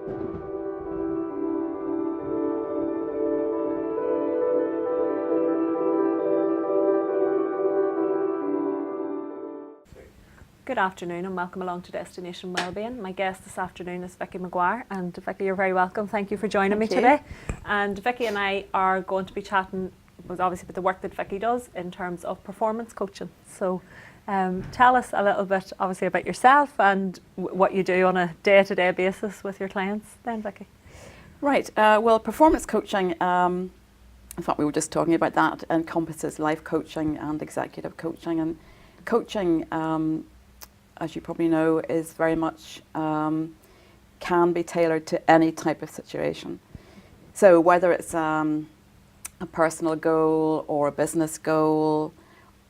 Good afternoon and welcome along to Destination Wellbeing. My guest this afternoon is Vicki Maguire, and Vicki, you're very welcome. Thank you for joining me today. And Vicki and I are going to be chatting, obviously, about the work that Vicki does in terms of performance coaching. So tell us a little bit, obviously, about yourself and what you do on a day-to-day basis with your clients then, Vicki. Right, well, performance coaching, in fact we were just talking about that, encompasses life coaching and executive coaching. And coaching, as you probably know, is very much, can be tailored to any type of situation. So whether it's a personal goal or a business goal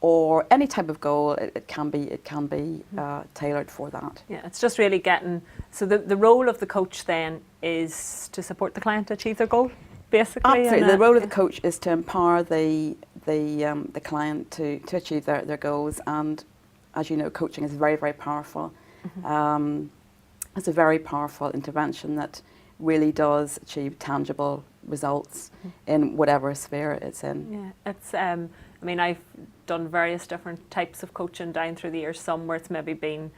or any type of goal, it can be tailored for that. Yeah, it's just really getting, so the role of the coach then is to support the client to achieve their goal, basically? Absolutely, the role of the coach is to empower the client to achieve their goals. And as you know, coaching is very, very powerful. Mm-hmm. It's a very powerful intervention that really does achieve tangible results in whatever sphere it's in. Yeah, it's, I mean, I've done various different types of coaching down through the years. Some where it's maybe been,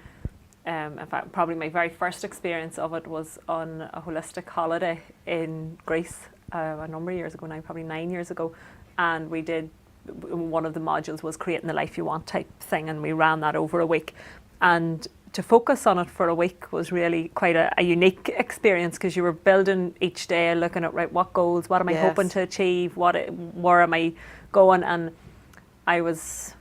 in fact, probably my very first experience of it was on a holistic holiday in Greece a number of years ago now, probably 9 years ago. And we did, one of the modules was creating the life you want type thing, and we ran that over a week. And to focus on it for a week was really quite a unique experience, because you were building each day, looking at, right, what goals, what am I hoping to achieve, where am I going? And I was,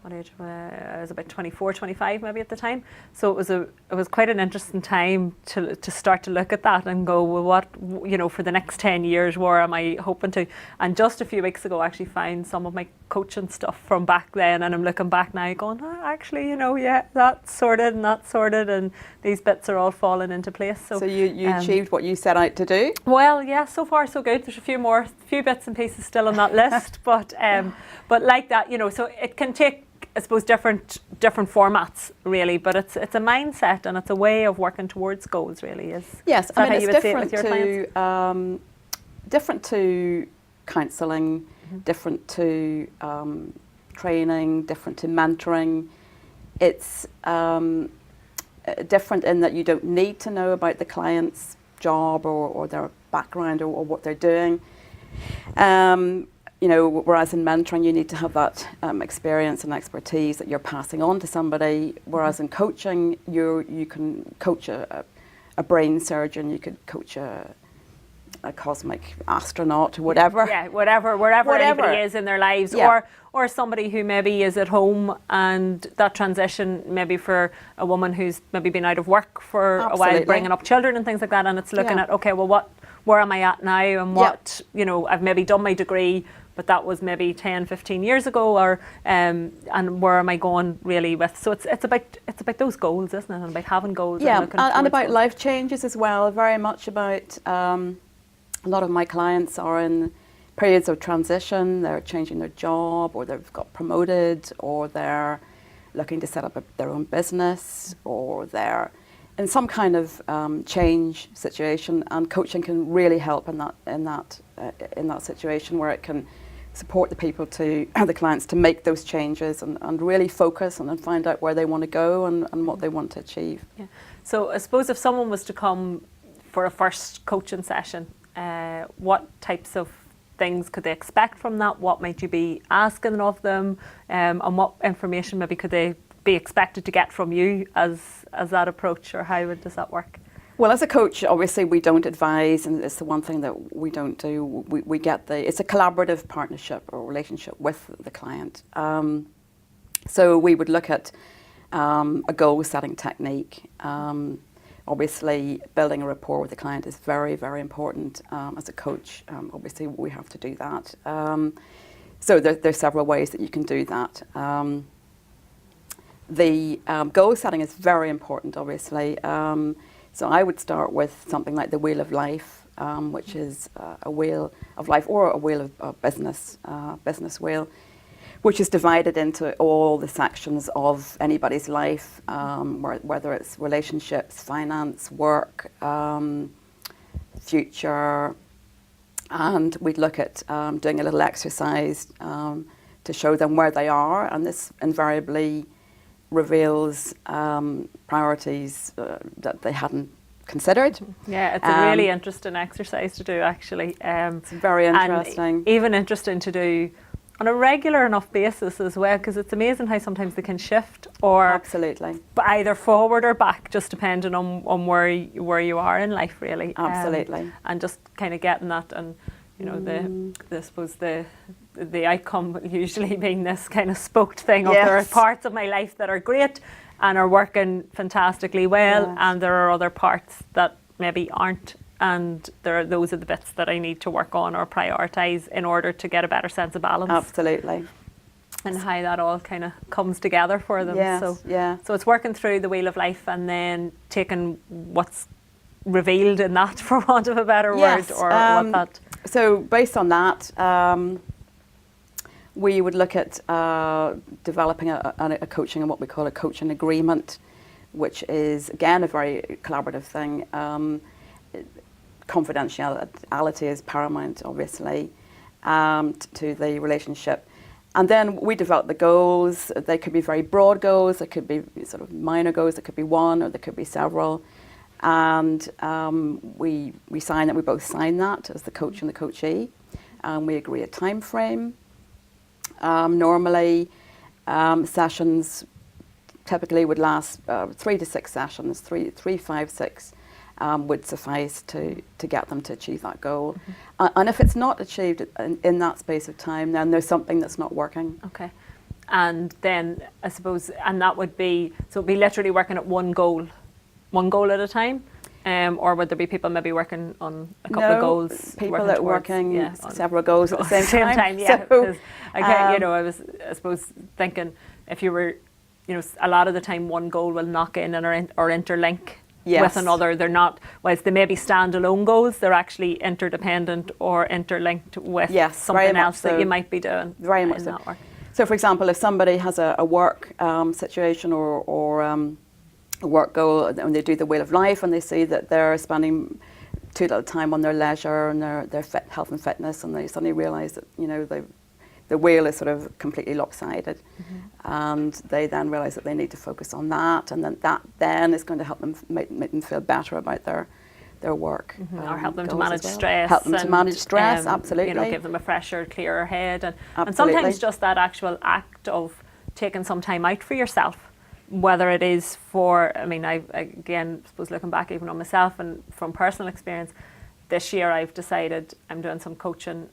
what age? I was about 24, 25 maybe at the time. So it was quite an interesting time to start to look at that and go, well, what, you know, for the next 10 years, where am I hoping to? And just a few weeks ago, I actually found some of my coaching stuff from back then, and I'm looking back now going, oh, actually, you know, yeah, that's sorted and these bits are all falling into place. So you achieved what you set out to do? Well, yeah, so far so good. There's a few bits and pieces still on that list, but like that, you know, so it can take, I suppose, different formats really, but it's a mindset and it's a way of working towards goals, really. Yes, I mean, it's different to counselling, mm-hmm. different to training, different to mentoring. It's different in that you don't need to know about the client's job or their background or what they're doing. You know, whereas in mentoring you need to have that experience and expertise that you're passing on to somebody, whereas in coaching you can coach a brain surgeon, you could coach a cosmic astronaut, whatever. Yeah, wherever anybody is in their lives, yeah. or somebody who maybe is at home, and that transition maybe for a woman who's maybe been out of work for Absolutely. a while, bringing up children and things like that, and it's looking at, okay, well, where am I at now, and what, you know, I've maybe done my degree, but that was maybe 10, 15 years ago, or and where am I going really with? So it's about those goals, isn't it? And about having goals. Yeah, and about life changes as well. Very much about a lot of my clients are in periods of transition. They're changing their job, or they've got promoted, or they're looking to set up their own business, or they're in some kind of change situation. And coaching can really help in that situation, where it can support the clients to make those changes and really focus and then find out where they want to go and what they want to achieve. Yeah. So I suppose if someone was to come for a first coaching session, what types of things could they expect from that? What might you be asking of them? And what information maybe could they be expected to get from you as that approach, or how does that work? Well, as a coach, obviously we don't advise, and it's the one thing that we don't do. We get it's a collaborative partnership or relationship with the client. So we would look at a goal setting technique. Obviously, building a rapport with the client is very, very important. As a coach, obviously we have to do that. So there's several ways that you can do that. The goal setting is very important, obviously. So I would start with something like the Wheel of Life, which is a wheel of life, or a wheel of business wheel, which is divided into all the sections of anybody's life, whether it's relationships, finance, work, future, and we'd look at doing a little exercise to show them where they are, and this invariably reveals priorities that they hadn't considered. Yeah, it's a really interesting exercise to do, actually. It's very interesting. And even interesting to do on a regular enough basis as well, because it's amazing how sometimes they can shift, or Absolutely. either forward or back, just depending on where you are in life, really. Absolutely. And just kind of getting that, and you know, I suppose the outcome usually being this kind of spoked thing of there are parts of my life that are great and are working fantastically well, and there are other parts that maybe aren't, and those are the bits that I need to work on or prioritise in order to get a better sense of balance. Absolutely. And how that all kind of comes together for them. Yes, So it's working through the wheel of life and then taking what's revealed in that, for want of a better word, or what that. So based on that, we would look at developing a coaching and what we call a coaching agreement, which is again a very collaborative thing. Confidentiality is paramount, obviously, to the relationship. And then we develop the goals. They could be very broad goals. They could be sort of minor goals. There could be one, or there could be several. And we sign that. We both sign that as the coach and the coachee. And we agree a time frame. Normally, sessions typically would last 3 to 6 sessions. 3, 5, 6 would suffice to get them to achieve that goal. And if it's not achieved in that space of time, then there's something that's not working. Okay. And then I suppose, and that would be, so it'd be literally working at one goal at a time? Or would there be people maybe working on a couple of goals? People that are working several goals at the same time. Yeah. So, I suppose thinking if you were, a lot of the time one goal will knock in or interlink with another. They're not, whilst they may be standalone goals, they're actually interdependent or interlinked with something else that you might be doing. Very much so. So, for example, if somebody has a work situation or a work goal, and they do the wheel of life, and they see that they're spending too little time on their leisure and their health and fitness, and they suddenly realise that the wheel is sort of completely lopsided, and they then realise that they need to focus on that, and that is going to help them make them feel better about their work, or help them to manage stress. Help them to manage stress, absolutely. Give them a fresher, clearer head, and sometimes just that actual act of taking some time out for yourself. Whether it is for, I again suppose looking back even on myself and from personal experience, this year I've decided I'm doing some coaching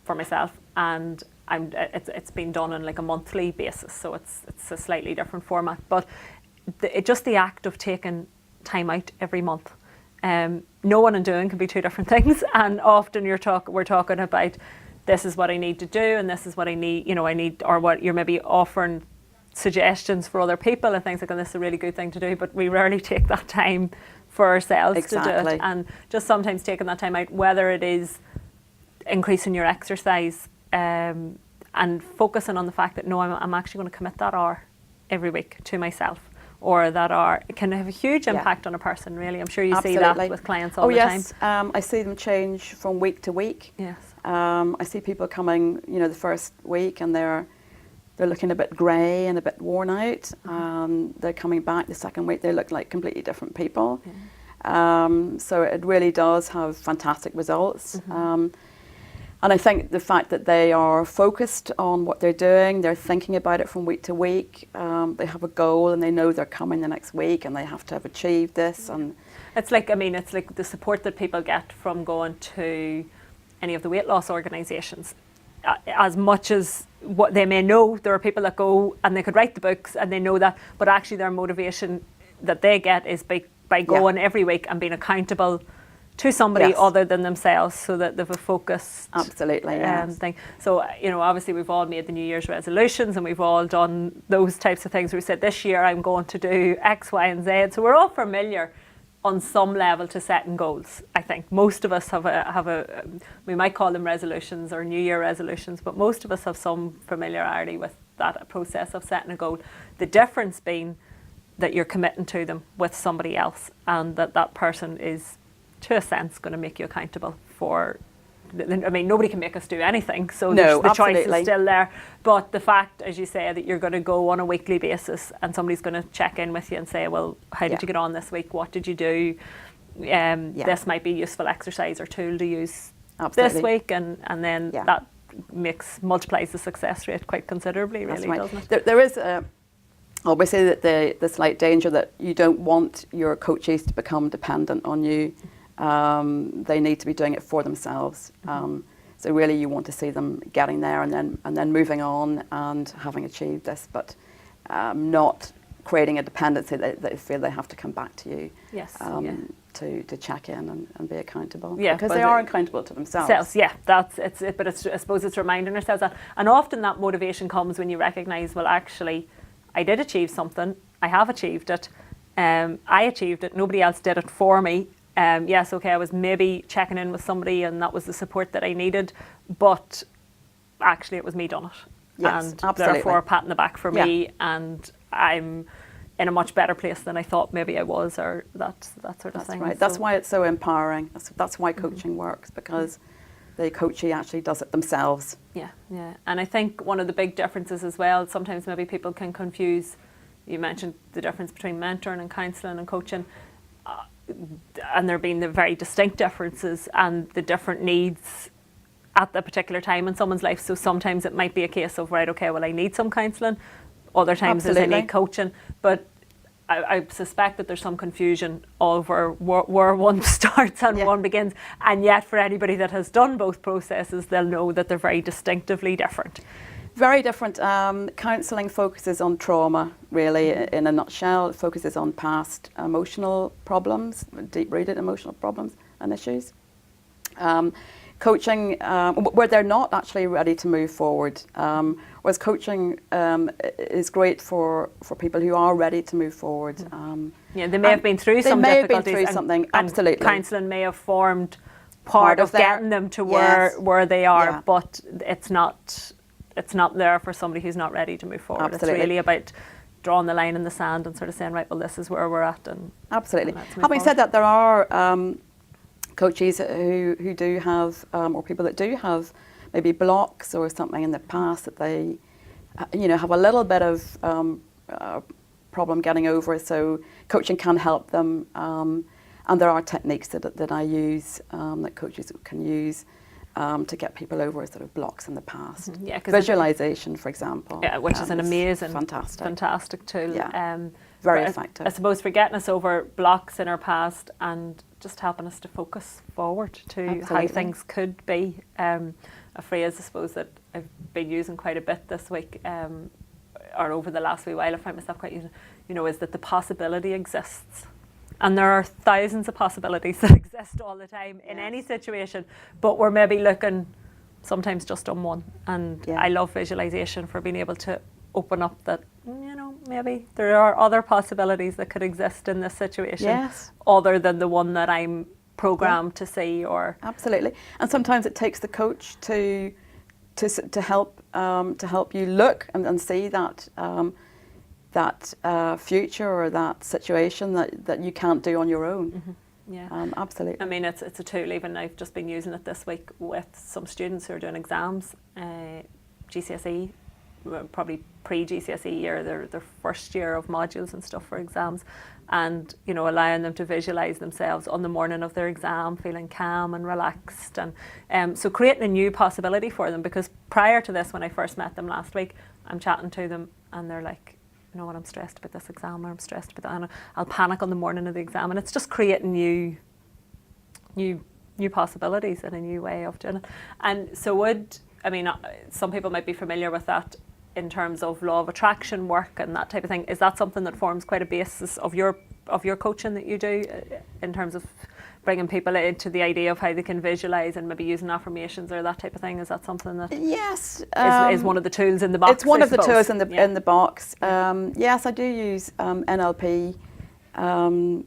for myself, and it's been done on like a monthly basis, so it's a slightly different format. But just the act of taking time out every month, knowing and doing can be two different things, and often we're talking about this is what I need to do, and this is what I need, or what you're maybe offering suggestions for other people and things like that. This is a really good thing to do, but we rarely take that time for ourselves to do it. And just sometimes taking that time out, whether it is increasing your exercise and focusing on the fact that I'm actually going to commit that hour every week to myself, or that hour can have a huge impact on a person, really. I'm sure you see that with clients all the time. I see them change from week to week. Yes. I see people coming, the first week, and they're looking a bit grey and a bit worn out. They're coming back the second week, they look like completely different people. So it really does have fantastic results. And I think the fact that they are focused on what they're doing, they're thinking about it from week to week, they have a goal and they know they're coming the next week and they have to have achieved this. And it's like the support that people get from going to any of the weight loss organisations. As much as what they may know, there are people that go and they could write the books and they know that, but actually their motivation that they get is by going every week and being accountable to somebody other than themselves, so that they've a focused thing. So, obviously we've all made the New Year's resolutions and we've all done those types of things. We said this year I'm going to do X, Y and Z. So we're all familiar on some level to setting goals. I think most of us have a we might call them resolutions or New Year resolutions, but most of us have some familiarity with that process of setting a goal. The difference being that you're committing to them with somebody else, and that person is to a sense, going to make you accountable for. I mean, nobody can make us do anything, so No, the choice absolutely. is still there. But the fact, as you say, that you're going to go on a weekly basis and somebody's going to check in with you and say, well, how did you get on this week? What did you do? This might be a useful exercise or tool to use this week, and then that multiplies the success rate quite considerably, really, doesn't it? There is obviously the slight danger that you don't want your coaches to become dependent on you. They need to be doing it for themselves. So really, you want to see them getting there and then moving on and having achieved this, but not creating a dependency that they feel they have to come back to you. Yes. To check in and be accountable. Yeah, because they are accountable to themselves. Yeah, that's it. But I suppose it's reminding ourselves that, and often that motivation comes when you recognise, well, actually, I did achieve something. I have achieved it. I achieved it. Nobody else did it for me. Yes, okay, I was maybe checking in with somebody and that was the support that I needed, but actually it was me done it. Yes, and absolutely. Therefore patting the back for me, and I'm in a much better place than I thought maybe I was, or that sort of thing. That's right. That's why it's so empowering. That's why coaching works, because the coachee actually does it themselves. Yeah. And I think one of the big differences as well, sometimes maybe people can confuse, you mentioned the difference between mentoring and counselling and coaching, and there being the very distinct differences and the different needs at the particular time in someone's life. So sometimes it might be a case of, right, okay, well, I need some counselling. Other times I need coaching. But I suspect that there's some confusion over where one starts and one begins. And yet for anybody that has done both processes, they'll know that they're very distinctively different. Very different. Counselling focuses on trauma, really, in a nutshell. It focuses on past emotional problems, deep-rooted emotional problems and issues. Coaching, where they're not actually ready to move forward. Whereas coaching is great for people who are ready to move forward. They may have been through some difficulties. They may have been through something, absolutely. And counselling may have formed part of getting them to where they are, but it's not there for somebody who's not ready to move forward. Absolutely. It's really about drawing the line in the sand and sort of saying, right, well, this is where we're at. And absolutely. Having said that, there are coaches who do have, or people that do have maybe blocks or something in the past that they, have a little bit of problem getting over. So coaching can help them, and there are techniques that I use, that coaches can use. To get people over sort of blocks in the past. Visualization, for example. Yeah, which is an amazing, fantastic tool. Yeah. Very effective. I suppose for getting us over blocks in our past and just helping us to focus forward to how things could be. A phrase, I suppose, that I've been using quite a bit this week, or over the last wee while, I find myself quite using, is that the possibility exists. And there are thousands of possibilities that exist all the time in any situation, but we're maybe looking sometimes just on one. And I love visualization for being able to open up that, maybe there are other possibilities that could exist in this situation other than the one that I'm programmed to see. Or absolutely. And sometimes it takes the coach to help you look and see that that future or that situation that you can't do on your own. Mm-hmm. Yeah, absolutely. I mean, it's a tool. Even I've just been using it this week with some students who are doing exams, GCSE, probably pre-GCSE year, their first year of modules and stuff for exams, and allowing them to visualise themselves on the morning of their exam, feeling calm and relaxed, and so creating a new possibility for them. Because prior to this, when I first met them last week, I'm chatting to them and they're like, what, I'm stressed about this exam, or I'm stressed about that, and I'll panic on the morning of the exam. And it's just creating new possibilities and a new way of doing it. And so some people might be familiar with that in terms of law of attraction work and that type of thing. Is that something that forms quite a basis of your coaching that you do, in terms of bringing people into the idea of how they can visualise and maybe using affirmations or that type of thing? Is that something that is one of the tools in the box? It's one of the tools in the box. Yes, I do use NLP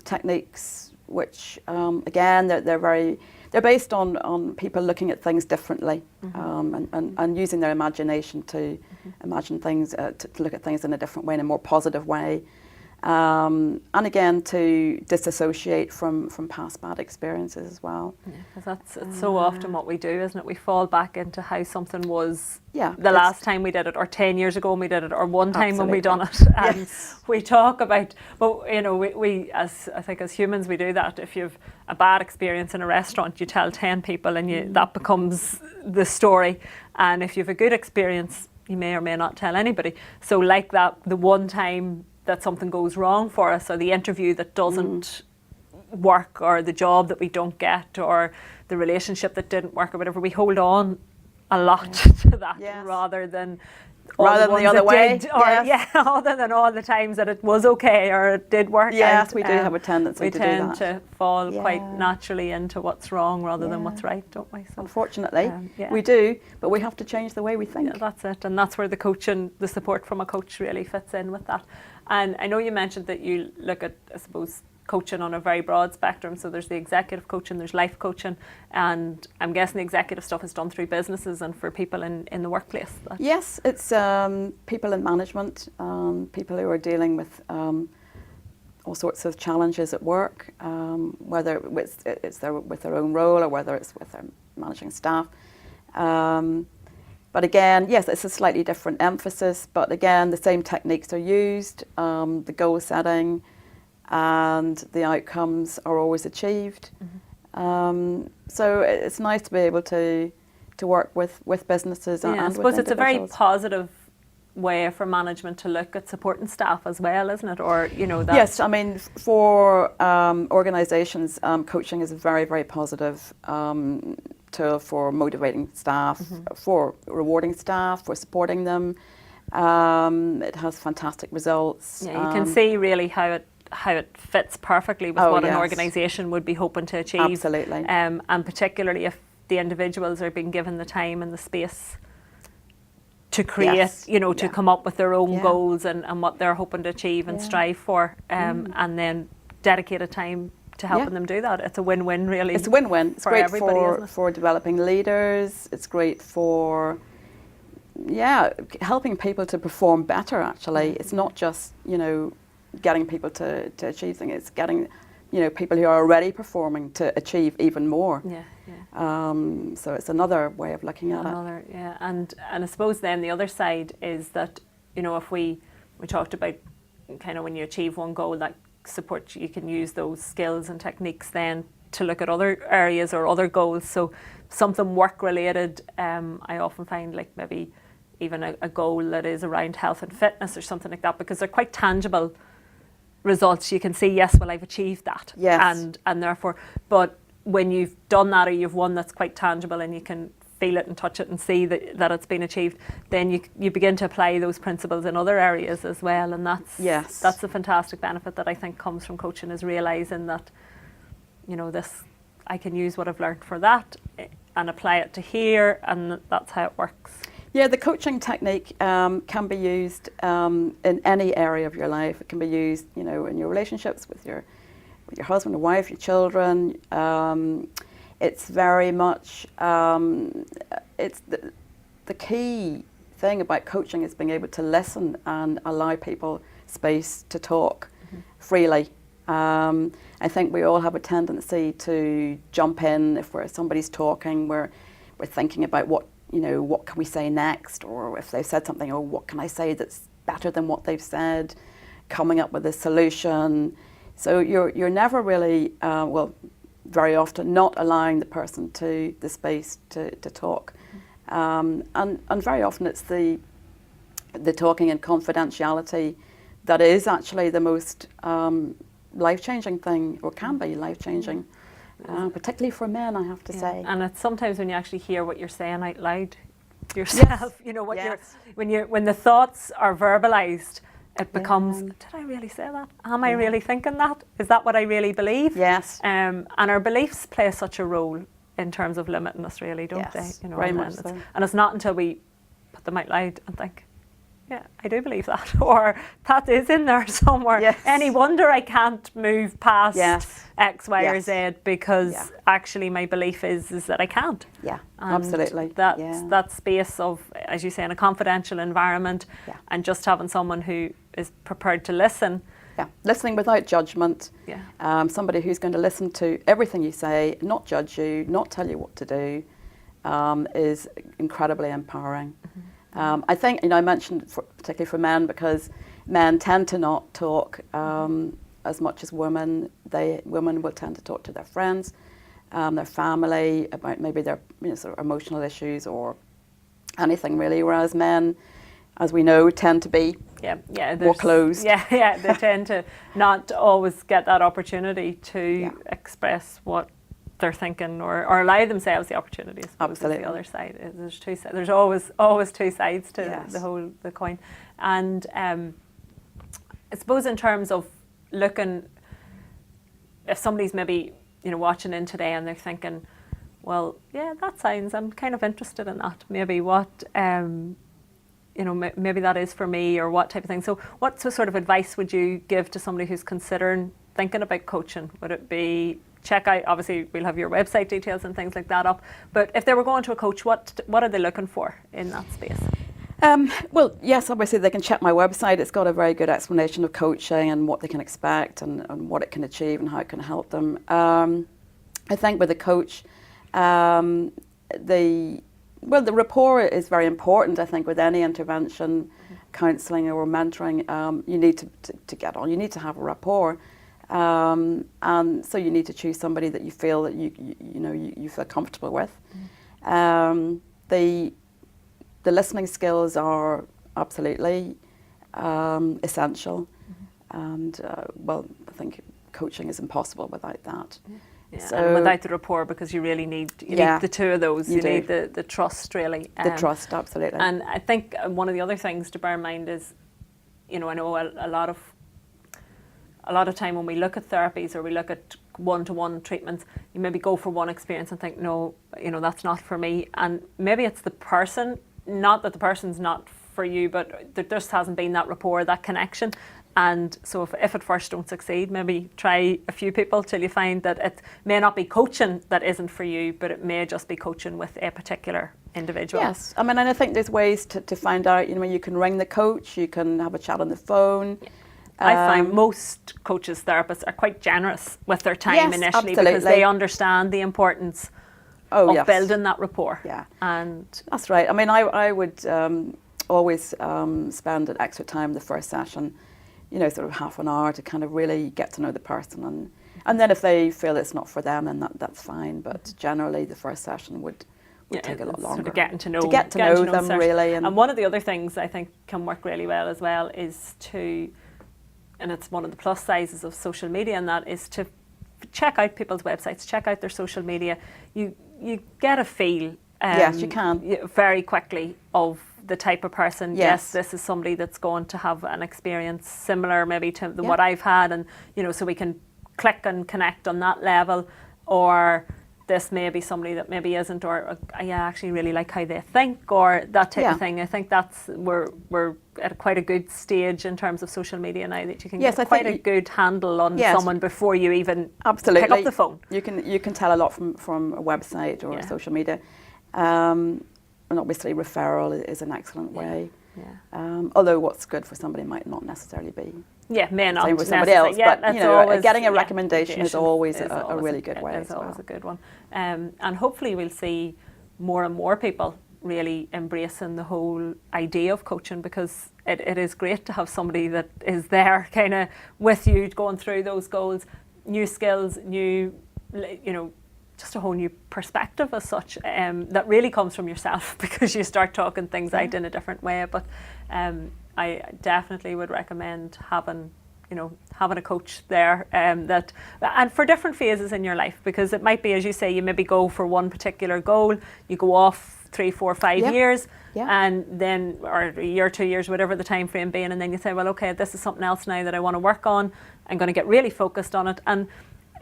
techniques, which again they're based on people looking at things differently, and using their imagination to imagine things, to look at things in a different way, in a more positive way. And again, to disassociate from past bad experiences as well. Yeah, because it's so often what we do, isn't it? We fall back into how something was Yeah, the last time we did it, or 10 years ago when we did it, or one time when we done it. And Yes. we talk about, but you know, we as I think as humans we do that. If you've a bad experience in a restaurant, you tell 10 people, and that becomes the story. And if you have a good experience, you may or may not tell anybody. So like that, the one time that something goes wrong for us, or the interview that doesn't work, or the job that we don't get, or the relationship that didn't work, or whatever, we hold on a lot to that, rather than the other way, did, or other than all the times that it was okay or it did work. Yes, out. we do have a tendency to do that. We tend to fall quite naturally into what's wrong rather than what's right, don't we? So, unfortunately, we do, but we have to change the way we think. Yeah, that's it, and that's where the coaching, the support from a coach really fits in with that. And I know you mentioned that you look at, I suppose, coaching on a very broad spectrum. So there's the executive coaching, there's life coaching, and I'm guessing the executive stuff is done through businesses and for people in the workplace. Yes, it's people in management, people who are dealing with all sorts of challenges at work, whether it's with their own role or whether it's with their managing staff. But again, yes, it's a slightly different emphasis, but again, the same techniques are used, the goal setting and the outcomes are always achieved. So it's nice to be able to work with businesses and I with suppose it's a very individuals. positive way for management to look at supporting staff as well, isn't it? Or, you know, that. Yes, I mean, for organisations, coaching is a very, very positive tool for motivating staff, for rewarding staff, for supporting them. It has fantastic results. Yeah, you can see really how it fits perfectly with what an organisation would be hoping to achieve. Absolutely. And particularly if the individuals are being given the time and the space to create, to come up with their own goals and what they're hoping to achieve and strive for, and then dedicated time to helping them do that. It's a win-win, really. It's a win-win. It's great everybody, for developing leaders. It's great for helping people to perform better, actually. It's not just, getting people to achieve things. It's getting, people who are already performing to achieve even more. So it's another way of looking at it. Yeah, and I suppose then the other side is that, if we talked about kind of when you achieve one goal, that support, you can use those skills and techniques then to look at other areas or other goals. So something work related, I often find, like maybe even a goal that is around health and fitness or something like that, because they're quite tangible results. You can see, yes, well, I've achieved that. Yes. And therefore, but when you've done that, or you've one that's quite tangible and you can feel it and touch it and see that it's been achieved, then you begin to apply those principles in other areas as well. And that's a fantastic benefit that I think comes from coaching, is realising that, I can use what I've learned for that and apply it to here, and that's how it works. Yeah, the coaching technique can be used in any area of your life. It can be used, in your relationships with your husband or wife, your children. It's very much, it's the key thing about coaching is being able to listen and allow people space to talk freely. I think we all have a tendency to jump in if somebody's talking. We're thinking about what can we say next, or if they've said something, what can I say that's better than what they've said, coming up with a solution. So you're never really, very often not allowing the person the space to talk. And very often it's the talking and confidentiality that is actually the most life-changing thing, or can be life-changing. Particularly for men, I have to say. And it's sometimes when you actually hear what you're saying out loud yourself, when the thoughts are verbalised, it becomes, did I really say that? Am I really thinking that? Is that what I really believe? Yes. And our beliefs play such a role in terms of limiting us, really, don't they? Very much so. And it's not until we put them out loud and think, yeah, I do believe that, or that is in there somewhere. Yes. Any wonder I can't move past X, Y, or Z, because actually my belief is that I can't. Yeah, and absolutely. That space of, as you say, in a confidential environment, and just having someone who is prepared to listen, Yeah, listening without judgment. Yeah. Somebody who's going to listen to everything you say, not judge you, not tell you what to do, is incredibly empowering. I think, I mentioned particularly for men, because men tend to not talk as much as women. Women will tend to talk to their friends, their family, about maybe their sort of emotional issues or anything really, whereas men, as we know, tend to be more closed. Yeah, they tend to not always get that opportunity to express what they're thinking or allow themselves the opportunity. I suppose is the other side. There's two sides. There's always two sides to the coin. And I suppose in terms of looking, if somebody's maybe watching in today and they're thinking, well, yeah, I'm kind of interested in that. Maybe what maybe that is for me, or what type of thing. So what sort of advice would you give to somebody who's considering thinking about coaching? Would it be check out, obviously we'll have your website details and things like that up, but if they were going to a coach, what are they looking for in that space? Well, yes, obviously they can check my website. It's got a very good explanation of coaching and what they can expect and what it can achieve and how it can help them. I think with a coach, the rapport is very important. I think with any intervention, counselling or mentoring, you need to get on. You need to have a rapport, and so you need to choose somebody that you feel that you feel comfortable with. The listening skills are absolutely essential, and I think coaching is impossible without that. Yeah, so, and without the rapport, because you really need the two of those. You need the trust, really. The trust, absolutely. And I think one of the other things to bear in mind is, I know a lot of time when we look at therapies or we look at one-to-one treatments, you maybe go for one experience and think, no, that's not for me. And maybe it's the person, not that the person's not for you, but there just hasn't been that rapport, that connection. And so if at first don't succeed, maybe try a few people till you find that it may not be coaching that isn't for you, but it may just be coaching with a particular individual. Yes, and I think there's ways to find out. You can ring the coach, you can have a chat on the phone. Yeah. I find most coaches, therapists are quite generous with their time initially, absolutely. because they understand the importance of building that rapport. Yeah, and that's right. I would always spend an extra time the first session, sort of half an hour to kind of really get to know the person, and then if they feel it's not for them, then that's fine. But generally, the first session would take a lot longer. Sort of getting to know them really. And one of the other things I think can work really well as well is and it's one of the plus sizes of social media, and that is to check out people's websites, check out their social media. You get a feel. Yes, you can. Very quickly of the type of person. Yes, this is somebody that's going to have an experience similar maybe to what I've had, and so we can click and connect on that level. Or this may be somebody that maybe isn't, or I actually really like how they think, or that type of thing. I think that's we're at quite a good stage in terms of social media now, that you can get quite a good handle on someone before you even pick up the phone. You can tell a lot from a website or social media. And obviously referral is an excellent way. Yeah. Although what's good for somebody might not necessarily be. Yeah, may not same with somebody else. But always, getting a recommendation is always a really good way. It's always a good one. And hopefully we'll see more and more people really embracing the whole idea of coaching, because it is great to have somebody that is there kind of with you going through those goals, new skills, new, just a whole new perspective as such, that really comes from yourself, because you start talking things out in a different way. But I definitely would recommend having a coach there, and for different phases in your life, because it might be, as you say, you maybe go for one particular goal, you go off 3, 4, 5 years, and then, or a year, 2 years, whatever the time frame being, and then you say, well, okay, this is something else now that I want to work on. I'm going to get really focused on it. And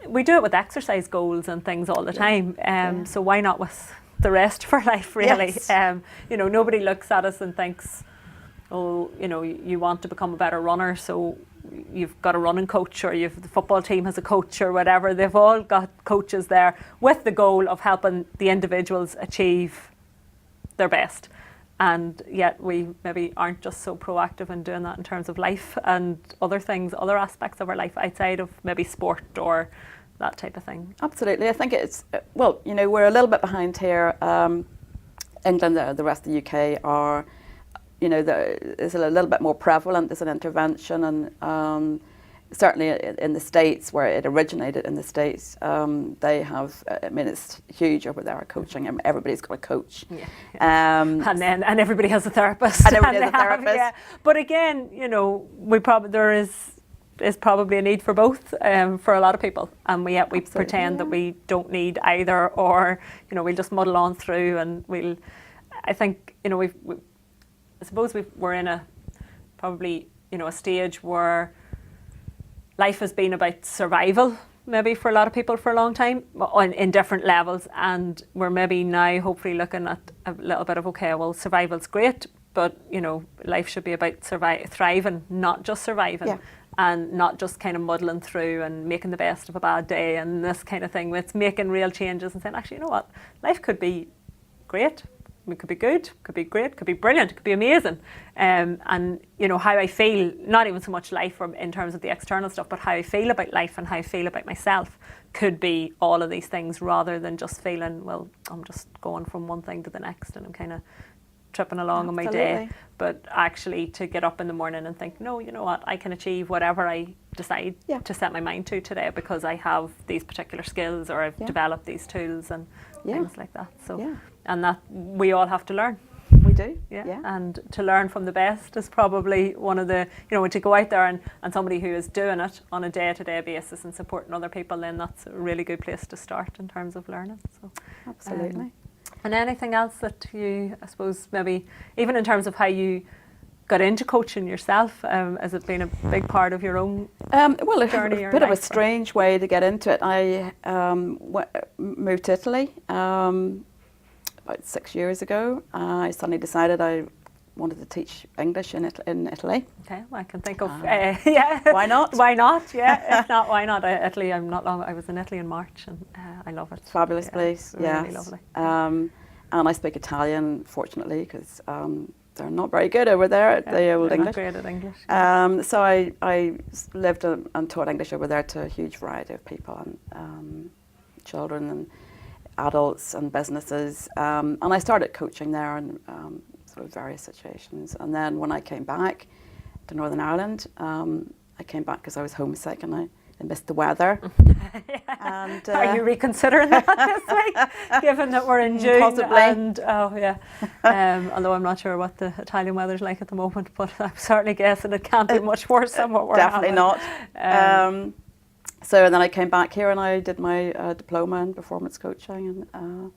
we do it with exercise goals and things all the time. So why not with the rest of our life, really? Yes. Nobody looks at us and thinks, oh, you want to become a better runner, so you've got a running coach, or the football team has a coach, or whatever. They've all got coaches there with the goal of helping the individuals achieve their best. and yet we maybe aren't just so proactive in doing that in terms of life and other things, other aspects of our life outside of maybe sport or that type of thing. Absolutely. I think it's, well, you know, we're a little bit behind here. England, the rest of the UK are, you know, is a little bit more prevalent as an intervention, and certainly in the States, where it originated in the States, they have, I mean, it's huge over there, coaching. Everybody's got a coach. Yeah, yeah. And everybody has a therapist. And everybody has a therapist. Yeah. But again, you know, there is probably a need for both for a lot of people, and we pretend that we don't need either, or, you know, we'll just muddle on through, and I think, you know, I suppose we're in probably, you know, a stage where life has been about survival, maybe for a lot of people for a long time, in different levels, and we're maybe now hopefully looking at a little bit of, okay, well, survival's great, but, you know, life should be about thriving, not just surviving. Yeah. And not just kind of muddling through and making the best of a bad day and this kind of thing. It's making real changes and saying, actually, you know what, life could be great. It could be good, could be great, could be brilliant, could be amazing. And, you know, how I feel, not even so much life in terms of the external stuff, but how I feel about life and how I feel about myself could be all of these things, rather than just feeling, well, I'm just going from one thing to the next and I'm kind of tripping along on my day. But actually to get up in the morning and think, no, you know what, I can achieve whatever I decide to set my mind to today, because I have these particular skills, or I've developed these tools and things like that. So, and that we all have to learn. We do. Yeah. And to learn from the best is probably one of the, you know, to go out there and somebody who is doing it on a day-to-day basis and supporting other people, then that's a really good place to start in terms of learning. So absolutely. And anything else that you, I suppose, maybe even in terms of how you got into coaching yourself, has it been a big part of your own journey? A bit of a strange way to get into it. I moved to Italy about 6 years ago. I suddenly decided I wanted to teach English in Italy. Okay, well, I can think of why not? Why not? Yeah, if not, why not? Italy. I was in Italy in March, and I love it. Fabulous place. Really lovely. And I speak Italian, fortunately, because they're not very good over there at the old English. Not great at English. So I lived and taught English over there to a huge variety of people, and children and adults and businesses. And I started coaching there in sort of various situations. And then when I came back to Northern Ireland, I came back because I was homesick and I missed the weather. And, are you reconsidering that this week, given that we're in June? Possibly. And, although I'm not sure what the Italian weather's like at the moment, but I'm certainly guessing it can't be much worse than what we're definitely having. Not. So then I came back here and I did my diploma in performance coaching, and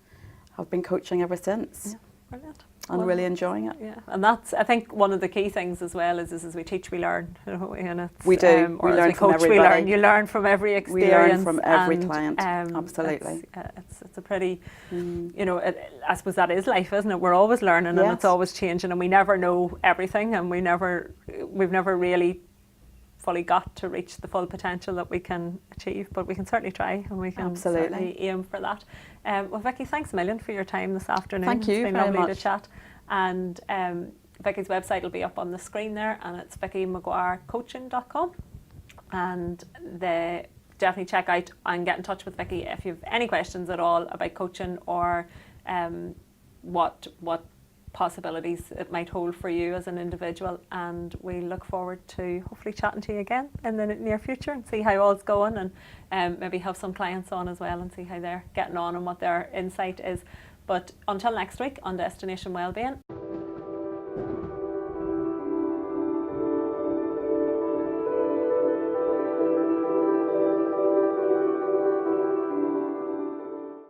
I've been coaching ever since. Yeah, brilliant. And really enjoying it. Yeah, and that's, I think, one of the key things as well is we teach, we learn. You know, and it's, we do. We learn from everybody. We learn. You learn from every experience. We learn from every client. Absolutely. It's a pretty, you know, I suppose that is life, isn't it? We're always learning, and it's always changing, and we never know everything, and we've never really fully got to reach the full potential that we can achieve, but we can certainly try, and we can certainly aim for that. Well, Vicki, thanks a million for your time this afternoon. Thank you. It's been very lovely much to chat. And Vicki's website will be up on the screen there, and it's VickiMaguireCoaching.com. And definitely check out and get in touch with Vicki if you have any questions at all about coaching, or what possibilities it might hold for you as an individual. And we look forward to hopefully chatting to you again in the near future and see how all's going, and maybe have some clients on as well and see how they're getting on and what their insight is. But until next week on Destination Wellbeing,